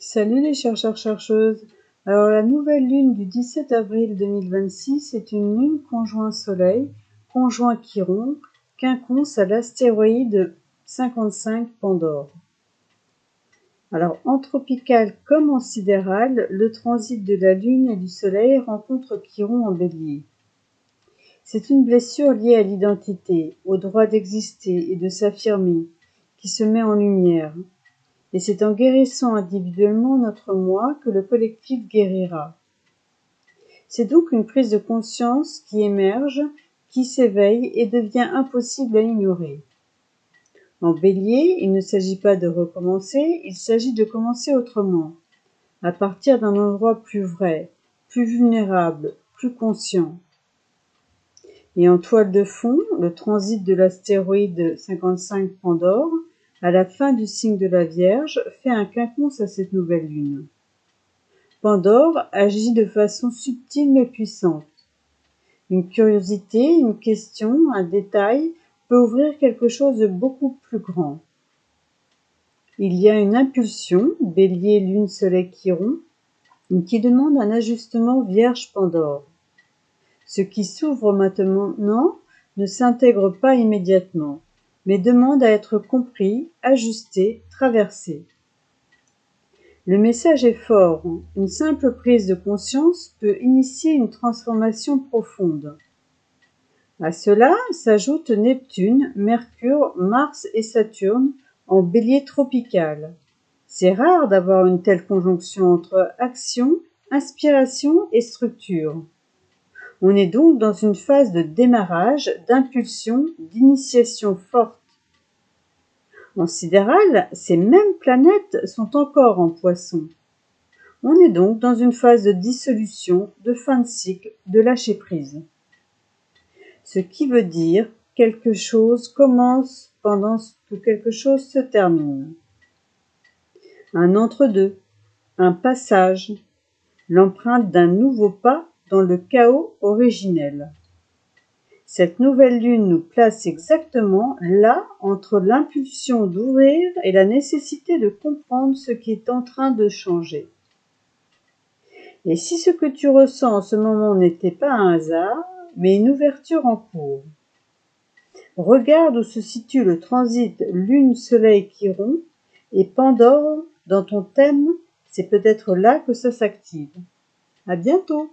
Salut les chercheurs-chercheuses. Alors la nouvelle lune du 17 avril 2026 est une lune conjoint Soleil, conjoint Chiron, quinconce à l'astéroïde 55 Pandore. Alors en tropical comme en sidéral, le transit de la lune et du Soleil rencontre Chiron en Bélier. C'est une blessure liée à l'identité, au droit d'exister et de s'affirmer, qui se met en lumière. Et c'est en guérissant individuellement notre moi que le collectif guérira. C'est donc une prise de conscience qui émerge, qui s'éveille et devient impossible à ignorer. En Bélier, il ne s'agit pas de recommencer, il s'agit de commencer autrement, à partir d'un endroit plus vrai, plus vulnérable, plus conscient. Et en toile de fond, le transit de l'astéroïde 55 Pandore, à la fin du signe de la Vierge, fait un quinconce à cette nouvelle lune. Pandore agit de façon subtile mais puissante. Une curiosité, une question, un détail peut ouvrir quelque chose de beaucoup plus grand. Il y a une impulsion, Bélier, Lune, Soleil, Chiron, qui demande un ajustement Vierge-Pandore. Ce qui s'ouvre maintenant ne s'intègre pas immédiatement, mais demande à être compris, ajusté, traversé. Le message est fort. Une simple prise de conscience peut initier une transformation profonde. À cela s'ajoutent Neptune, Mercure, Mars et Saturne en Bélier tropical. C'est rare d'avoir une telle conjonction entre action, inspiration et structure. On est donc dans une phase de démarrage, d'impulsion, d'initiation forte. En sidéral, ces mêmes planètes sont encore en Poisson. On est donc dans une phase de dissolution, de fin de cycle, de lâcher prise. Ce qui veut dire quelque chose commence pendant que quelque chose se termine. Un entre-deux, un passage, l'empreinte d'un nouveau pas dans le chaos originel. Cette nouvelle lune nous place exactement là entre l'impulsion d'ouvrir et la nécessité de comprendre ce qui est en train de changer. Et si ce que tu ressens en ce moment n'était pas un hasard, mais une ouverture en cours. Regarde où se situe le transit Lune-Soleil-Chiron et Pandore dans ton thème, c'est peut-être là que ça s'active. À bientôt!